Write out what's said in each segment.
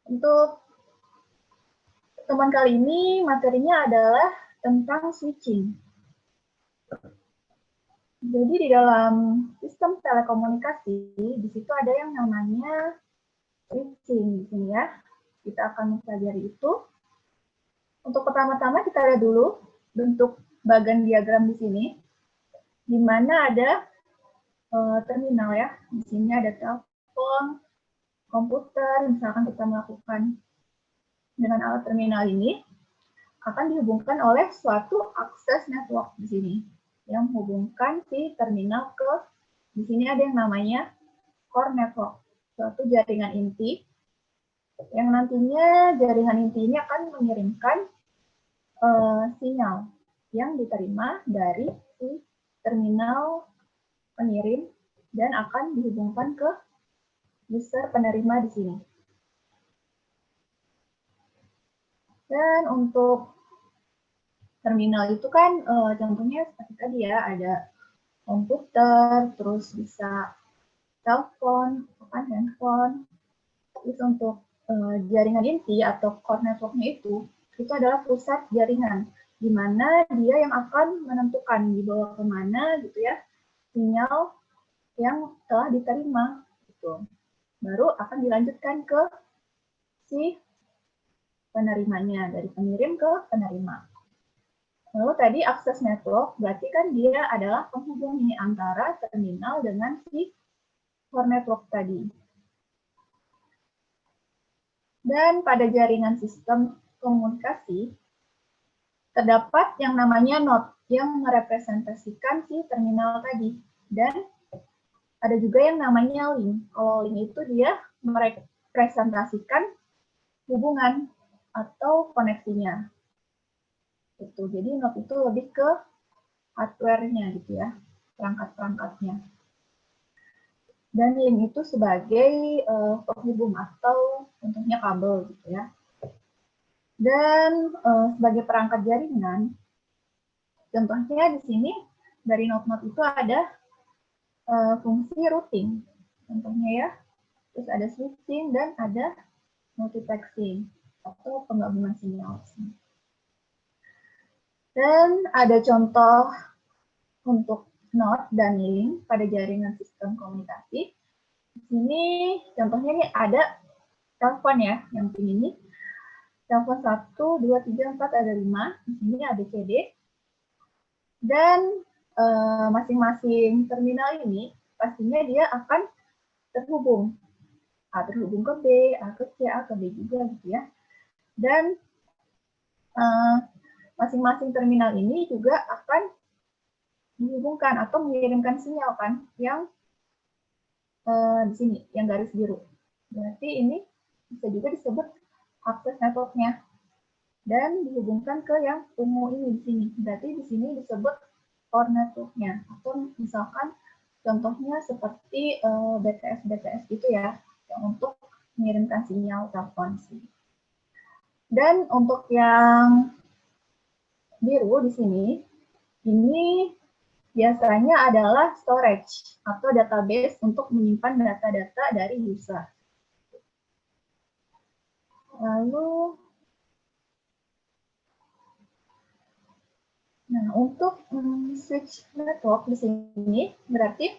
Untuk pertemuan kali ini materinya adalah tentang switching. Jadi di dalam sistem telekomunikasi, di situ ada yang namanya switching di sini ya. Kita akan mempelajari itu. Untuk pertama-tama kita lihat dulu bentuk bagan diagram di sini, di mana ada terminal ya. Di sini ada telepon, komputer, misalkan kita melakukan dengan alat terminal ini, akan dihubungkan oleh suatu akses network di sini yang menghubungkan si terminal ke, di sini ada yang namanya core network, suatu jaringan inti yang nantinya jaringan inti ini akan mengirimkan sinyal yang diterima dari si terminal pengirim dan akan dihubungkan ke user penerima di sini. Dan untuk terminal itu kan contohnya seperti tadi ya, ada komputer, terus bisa telepon, handphone. Terus untuk jaringan inti atau core network-nya itu adalah pusat jaringan, di mana dia yang akan menentukan dibawa kemana gitu ya, sinyal yang telah diterima. Gitu. Baru akan dilanjutkan ke si penerimanya, dari pengirim ke penerima. Lalu tadi akses network, berarti kan dia adalah penghubung ini antara terminal dengan si core network tadi. Dan pada jaringan sistem komunikasi, terdapat yang namanya node yang merepresentasikan si terminal tadi. Dan ada juga yang namanya link. Kalau link itu dia merepresentasikan hubungan atau koneksinya. Itu. Jadi node itu lebih ke hardware-nya gitu ya, perangkat-perangkatnya. Dan link itu sebagai penghubung atau contohnya kabel gitu ya. Dan sebagai perangkat jaringan, contohnya di sini dari node-node itu ada fungsi routing, contohnya ya. Terus ada switching dan ada multiplexing atau penggabungan sinyal. Dan ada contoh untuk node dan link pada jaringan sistem komunikasi. Di sini contohnya nih ada telepon ya, yang ini. Telepon 1, 2, 3, 4, ada 5. Di sini ABCD. Dan masing-masing terminal ini pastinya dia akan terhubung. A terhubung ke B, A ke C, A ke B juga gitu ya. Dan masing-masing terminal ini juga akan dihubungkan atau mengirimkan sinyal kan yang di sini, yang garis biru. Berarti ini bisa juga disebut akses network-nya. Dan dihubungkan ke yang ungu ini di sini. Berarti di sini disebut core network-nya. Atau misalkan contohnya seperti BTS gitu ya, yang untuk mengirimkan sinyal telepon sih. Dan untuk yang biru di sini, ini biasanya adalah storage atau database untuk menyimpan data-data dari user. Lalu, nah untuk switch network di sini berarti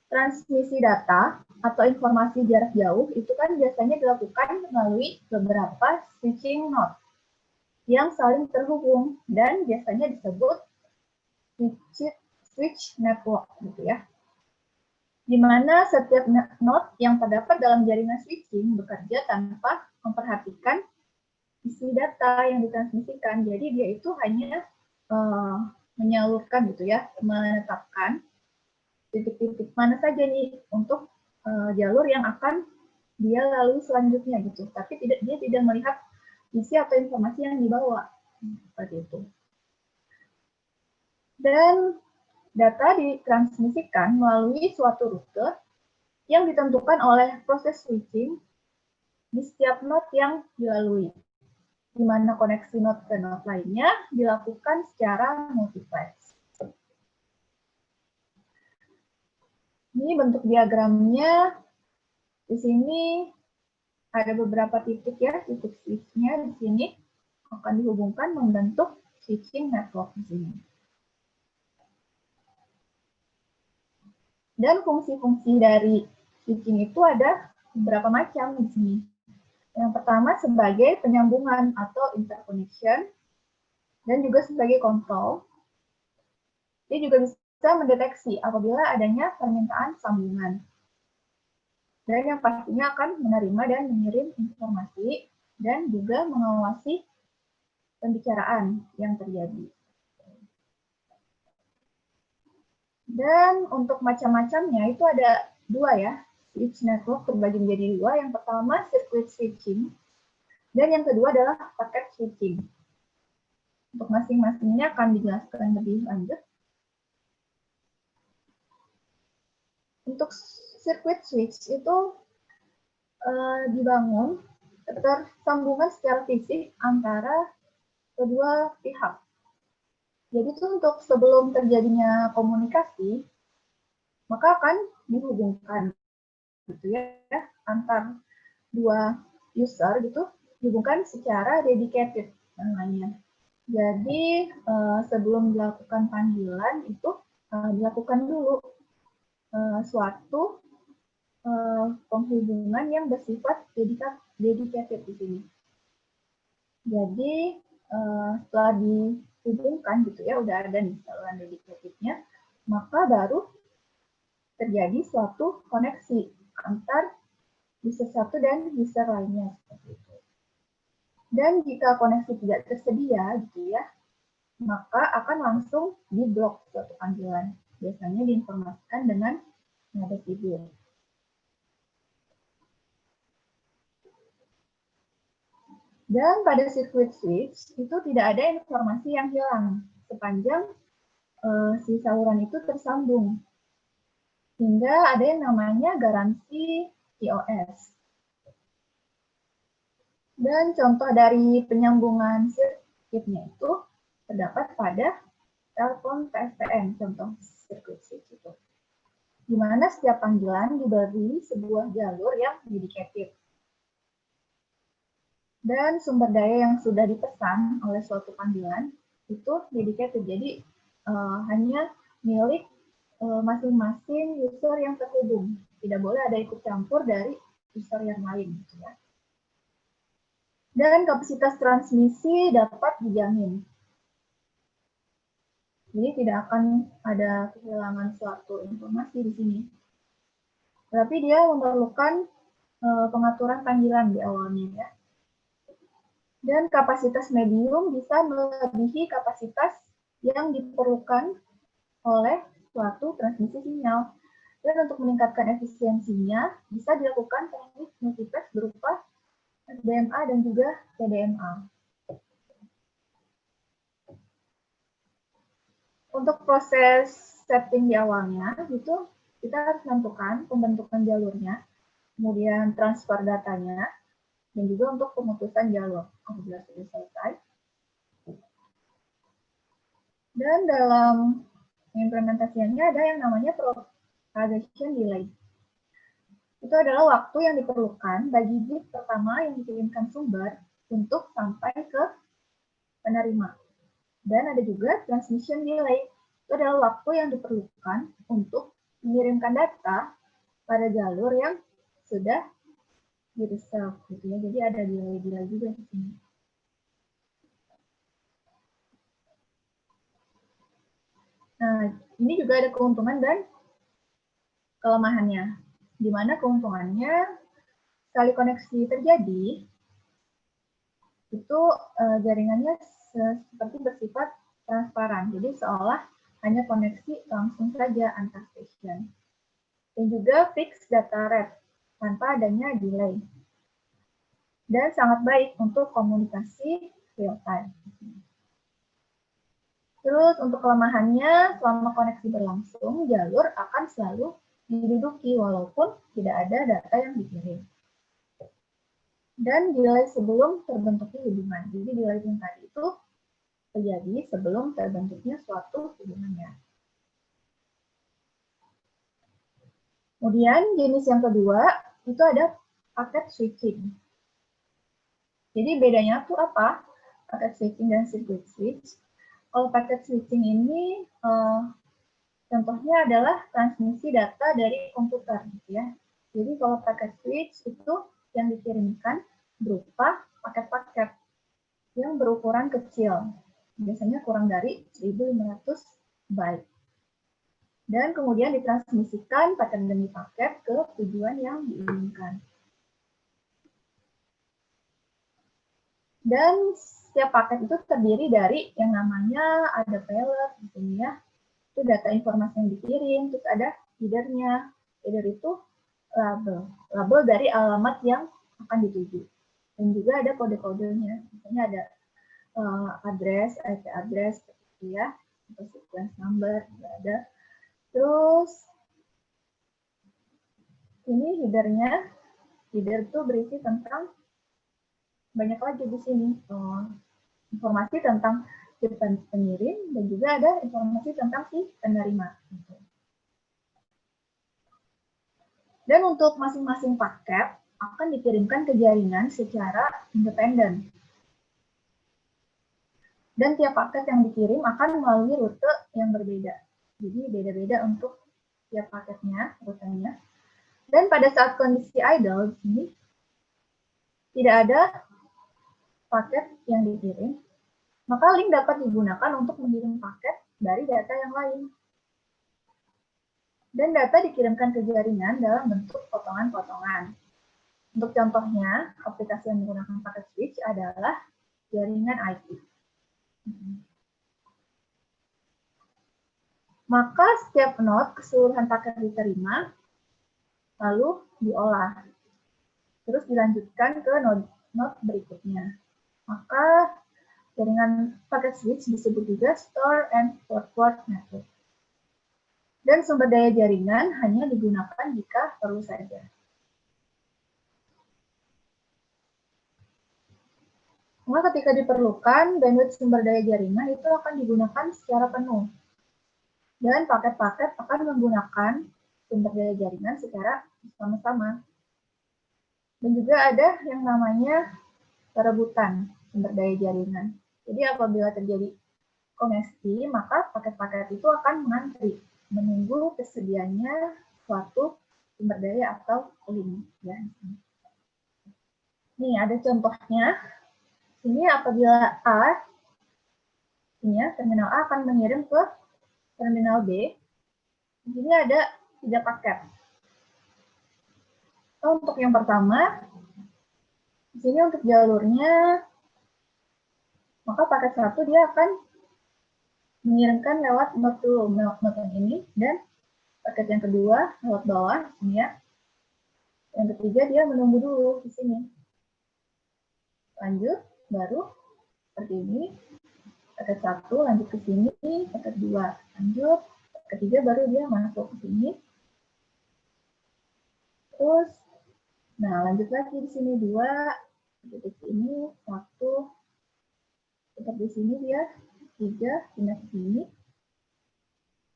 transmisi data atau informasi jarak jauh itu kan biasanya dilakukan melalui beberapa switching node yang saling terhubung dan biasanya disebut switch network gitu ya. Di mana setiap node yang terdapat dalam jaringan switching bekerja tanpa memperhatikan isi data yang ditransmisikan. Jadi dia itu hanya menyalurkan gitu ya, menetapkan titik-titik mana saja nih untuk jalur yang akan dia lalui selanjutnya gitu. Tapi dia tidak melihat isi atau informasi yang dibawa seperti itu. Dan data ditransmisikan melalui suatu rute yang ditentukan oleh proses switching di setiap node yang dilalui, di mana koneksi node ke node lainnya dilakukan secara multiplex. Ini bentuk diagramnya. Di sini ada beberapa titik ya, titik switch-nya di sini akan dihubungkan membentuk switching network di sini. Dan fungsi-fungsi dari switching itu ada beberapa macam di sini. Yang pertama sebagai penyambungan atau interconnection, dan juga sebagai kontrol. Dia juga bisa mendeteksi apabila adanya permintaan sambungan. Dan yang pastinya akan menerima dan mengirim informasi, dan juga mengawasi pembicaraan yang terjadi. Dan untuk macam-macamnya itu ada dua ya, switch network terbagi menjadi dua. Yang pertama circuit switching, dan yang kedua adalah packet switching. Untuk masing-masingnya akan dijelaskan lebih lanjut. Untuk circuit switch itu dibangun tersambungan secara fisik antara kedua pihak. Jadi itu untuk sebelum terjadinya komunikasi, maka akan dihubungkan gitu ya, antar dua user gitu, dihubungkan secara dedicated namanya. Jadi sebelum dilakukan panggilan itu dilakukan dulu suatu penghubungan yang bersifat dedicated di sini. Jadi setelah dihubungkan gitu ya, udah ada nih saluran dedicatednya, maka baru terjadi suatu koneksi antar user satu dan user lainnya seperti itu. Dan jika koneksi tidak tersedia gitu ya, maka akan langsung diblok suatu panggilan. Biasanya diinformasikan dengan nada sibuk. Dan pada circuit switch itu tidak ada informasi yang hilang sepanjang si saluran itu tersambung. Hingga ada yang namanya garansi TOS. Dan contoh dari penyambungan sirkuitnya itu terdapat pada telepon PSTN, contoh circuit switch itu. Di mana setiap panggilan diberi sebuah jalur yang dedicated. Dan sumber daya yang sudah dipesan oleh suatu panggilan itu dedicated, jadi hanya milik masing-masing user yang terhubung. Tidak boleh ada ikut campur dari user yang lain. Gitu ya. Dan kapasitas transmisi dapat dijamin. Jadi tidak akan ada kehilangan suatu informasi di sini. Tapi dia memerlukan pengaturan panggilan di awalnya ya. Dan kapasitas medium bisa melebihi kapasitas yang diperlukan oleh suatu transmisi sinyal. Dan untuk meningkatkan efisiensinya, bisa dilakukan teknik multiplex berupa SDMA dan juga TDMA. Untuk proses setting di awalnya, itu kita harus menentukan pembentukan jalurnya, kemudian transfer datanya, dan juga untuk pemutusan jalur apabila sudah selesai. Dan dalam implementasinya ada yang namanya propagation delay. Itu adalah waktu yang diperlukan bagi bit pertama yang dikirimkan sumber untuk sampai ke penerima. Dan ada juga transmission delay. Itu adalah waktu yang diperlukan untuk mengirimkan data pada jalur yang sudah di-reserve gitu ya. Jadi ada delay juga di sini. Nah, ini juga ada keuntungan dan kelemahannya. Di mana keuntungannya, sekali koneksi terjadi, itu jaringannya seperti bersifat transparan. Jadi seolah hanya koneksi langsung saja antar station. Dan juga fixed data rate tanpa adanya delay. Dan sangat baik untuk komunikasi real time. Terus untuk kelemahannya, selama koneksi berlangsung, jalur akan selalu diduduki walaupun tidak ada data yang dikirim. Dan delay sebelum terbentuknya hubungan. Jadi delay yang tadi itu terjadi sebelum terbentuknya suatu hubungannya. Kemudian jenis yang kedua itu ada packet switching. Jadi bedanya tuh apa? Paket switching dan circuit switch. Kalau paket switching ini contohnya adalah transmisi data dari komputer, gitu ya. Jadi kalau paket switch itu yang dikirimkan berupa paket-paket yang berukuran kecil, biasanya kurang dari 1.500 byte. Dan kemudian ditransmisikan paket demi paket ke tujuan yang diinginkan. Dan setiap paket itu terdiri dari yang namanya ada payload di sini ya. Itu data informasi yang dikirim, terus ada header-nya. Header itu label dari alamat yang akan dituju. Dan juga ada kode-kodenya. Misalnya ada address, IP address, gitu ya, atau sequence number, juga ada. Terus ini header-nya. Header itu berisi tentang banyak lagi di sini. Informasi tentang si pengirim dan juga ada informasi tentang si penerima. Dan untuk masing-masing paket akan dikirimkan ke jaringan secara independen. Dan tiap paket yang dikirim akan melalui rute yang berbeda. Jadi beda-beda untuk tiap paketnya, rutenya. Dan pada saat kondisi idle di sini tidak ada paket yang dikirim, maka link dapat digunakan untuk mengirim paket dari data yang lain. Dan data dikirimkan ke jaringan dalam bentuk potongan-potongan. Untuk contohnya, aplikasi yang menggunakan paket switch adalah jaringan IP. Maka setiap node keseluruhan paket diterima, lalu diolah. Terus dilanjutkan ke node berikutnya. Maka jaringan paket switch disebut juga store and forward network. Dan sumber daya jaringan hanya digunakan jika perlu saja. Maka ketika diperlukan, bandwidth sumber daya jaringan itu akan digunakan secara penuh. Dan paket-paket akan menggunakan sumber daya jaringan secara sama-sama. Dan juga ada yang namanya perebutan sumber daya jaringan. Jadi apabila terjadi kongesti, maka paket-paket itu akan mengantri, menunggu tersedianya suatu sumber daya atau link. Ya. Nih ada contohnya. Ini apabila A, ini ya, terminal A akan mengirim ke terminal B. Di sini ada 3 paket. Untuk yang pertama, di sini untuk jalurnya, maka paket 1 dia akan mengirimkan lewat node dulu, node yang ini, dan paket yang kedua lewat bawah, ini ya. Yang ketiga dia menunggu dulu di sini. Lanjut, baru seperti ini. Paket 1 lanjut ke sini, paket 2 lanjut, ketiga baru dia masuk ke sini. Terus, nah lanjut lagi di sini 2, di sini 1, tetap di sini dia 3, pindah ke sini.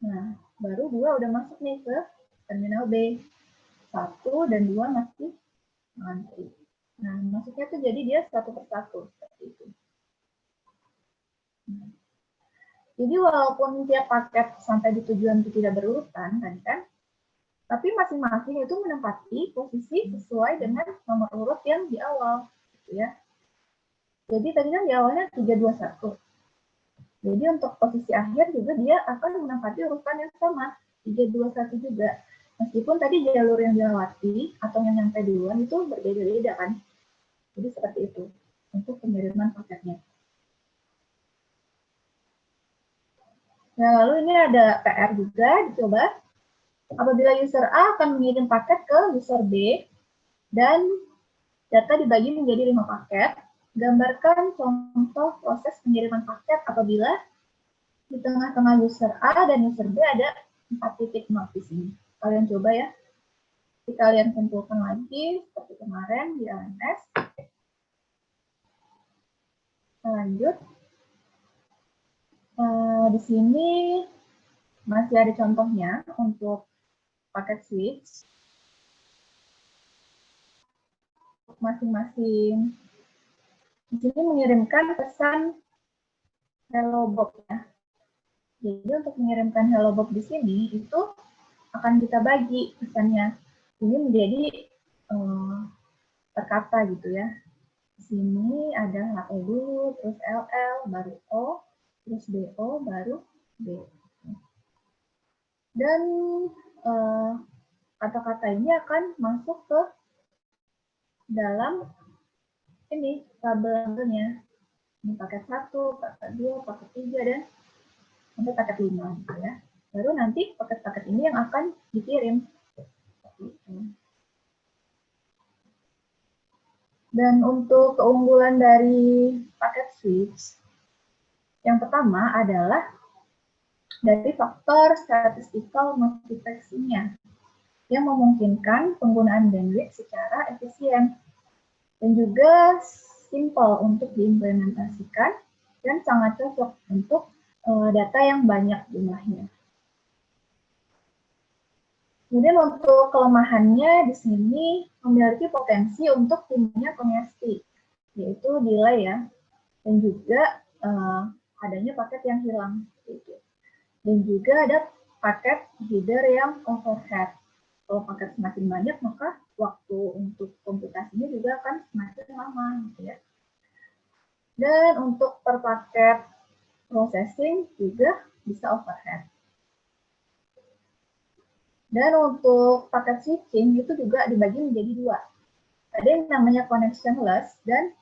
Nah, baru 2 udah masuk nih ke terminal B. 1 dan 2 masih mengantri. Nah, maksudnya tuh jadi dia satu persatu seperti itu. Jadi walaupun tiap paket sampai di tujuan itu tidak berurutan, kan? Tapi masing-masing itu menempati posisi sesuai dengan nomor urut yang di awal, gitu ya. Jadi tadi kan di awalnya 321. Jadi untuk posisi akhir juga dia akan menempati urutan yang sama, 321 juga. Meskipun tadi jalur yang dilewati atau yang nyampe duluan itu berbeda-beda kan. Jadi seperti itu untuk pengiriman paketnya. Nah, lalu ini ada PR juga, dicoba. Apabila user A akan mengirim paket ke user B, dan data dibagi menjadi 5 paket, gambarkan contoh proses pengiriman paket apabila di tengah-tengah user A dan user B ada 4 titik node di sini. Kalian coba ya. Jadi kalian kumpulkan lagi seperti kemarin di LMS. Lanjut. Di sini masih ada contohnya untuk paket switch. Masing-masing di sini mengirimkan pesan hello box ya. Jadi untuk mengirimkan hello box di sini itu akan kita bagi pesannya. Ini menjadi terkata gitu ya. Di sini ada HE dulu, terus LL, baru O, terus BO, baru B. Dan kata-kata ini akan masuk ke dalam ini tabelnya. Ini paket 1, paket 2, paket 3, dan sampai paket 5 gitu ya. Baru nanti paket-paket ini yang akan dikirim. Dan untuk keunggulan dari paket switch, yang pertama adalah dari faktor statistical multiplexing-nya yang memungkinkan penggunaan bandwidth secara efisien dan juga simple untuk diimplementasikan dan sangat cocok untuk data yang banyak jumlahnya. Kemudian untuk kelemahannya di sini memiliki potensi untuk timbulnya kongesti, yaitu delay ya, dan juga adanya paket yang hilang. Dan juga ada paket header yang overhead. Kalau paket semakin banyak, maka waktu untuk komputasinya juga akan semakin lama. Gitu ya. Dan untuk per paket processing juga bisa overhead. Dan untuk paket switching itu juga dibagi menjadi dua. Ada yang namanya connectionless dan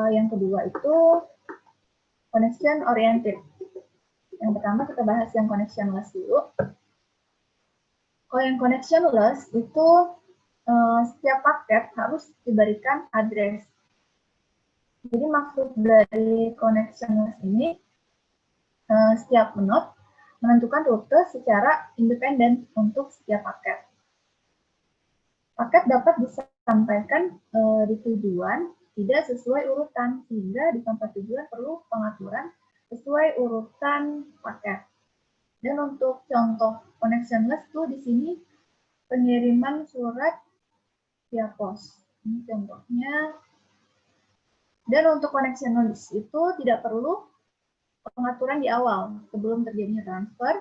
yang kedua itu connection oriented. Yang pertama kita bahas yang connectionless dulu. Kalau yang connectionless itu setiap paket harus diberikan address. Jadi maksud dari connectionless ini setiap node menentukan rute secara independen untuk setiap paket. Paket dapat disampaikan di tujuan tidak sesuai urutan, sehingga di tempat tujuan perlu pengaturan sesuai urutan paket. Dan untuk contoh connectionless tuh di sini pengiriman surat via pos. Ini contohnya. Dan untuk connectionless itu tidak perlu pengaturan di awal sebelum terjadinya transfer,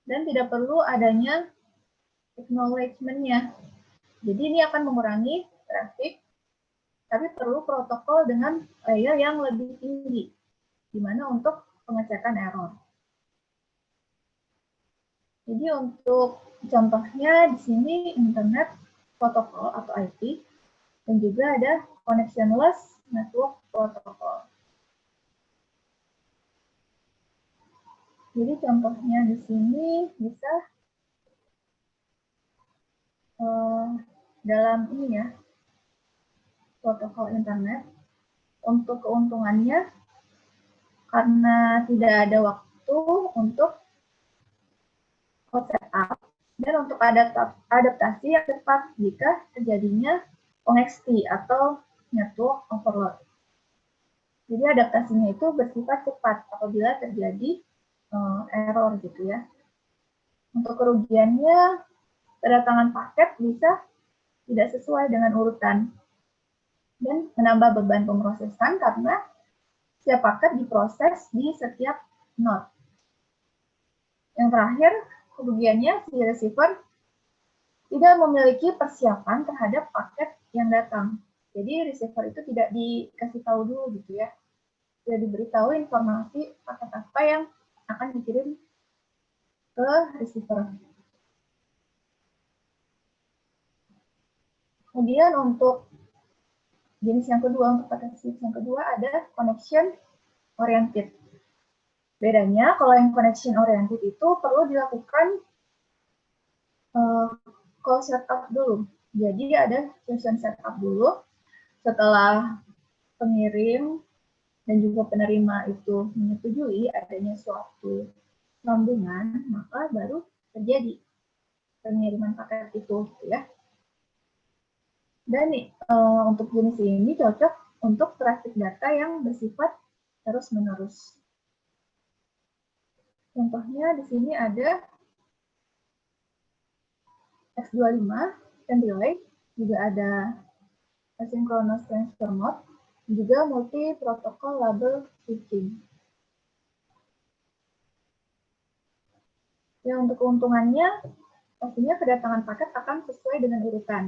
dan tidak perlu adanya acknowledgement-nya. Jadi ini akan mengurangi traffic, tapi perlu protokol dengan layer yang lebih tinggi, di mana untuk pengecekan error. Jadi untuk contohnya di sini internet protokol atau IP, dan juga ada connectionless network protocol. Jadi contohnya di sini bisa dalam ini ya, protokol internet. Untuk keuntungannya, karena tidak ada waktu untuk setup, dan untuk adaptasi yang cepat jika terjadinya kongesti atau network overload. Jadi adaptasinya itu bersifat cepat apabila terjadi error gitu ya. Untuk kerugiannya, kedatangan paket bisa tidak sesuai dengan urutan dan menambah beban pemrosesan karena setiap paket diproses di setiap node. Yang terakhir, kerugiannya si receiver tidak memiliki persiapan terhadap paket yang datang. Jadi receiver itu tidak dikasih tahu dulu gitu ya. Tidak diberitahu informasi paket apa yang akan dikirim ke receiver. Kemudian untuk jenis yang kedua, untuk paket switch yang kedua ada connection oriented. Bedanya kalau yang connection oriented itu perlu dilakukan call setup dulu. Jadi ada session setup dulu. Setelah pengirim dan juga penerima itu menyetujui adanya suatu sambungan, maka baru terjadi pengiriman paket itu, ya. Dan untuk jenis ini cocok untuk traffic data yang bersifat terus-menerus. Contohnya di sini ada X25 dan delay, juga ada asynchronous transfer mode, juga multi-protocol label switching. Ya, untuk keuntungannya, pastinya kedatangan paket akan sesuai dengan urutan.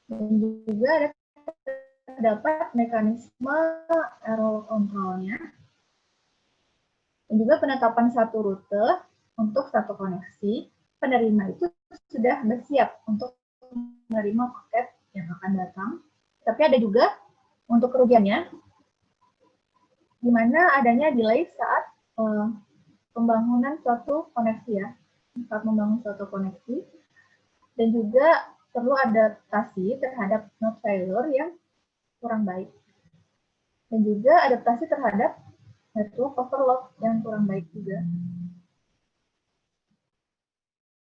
Dan juga terdapat mekanisme error control-nya. Dan juga penetapan satu rute untuk satu koneksi, penerima itu sudah bersiap untuk menerima paket yang akan datang. Tapi ada juga untuk kerugiannya, di mana adanya delay saat pembangunan suatu koneksi ya, saat membangun suatu koneksi, dan juga perlu adaptasi terhadap node failure yang kurang baik, dan juga adaptasi terhadap network overload yang kurang baik juga.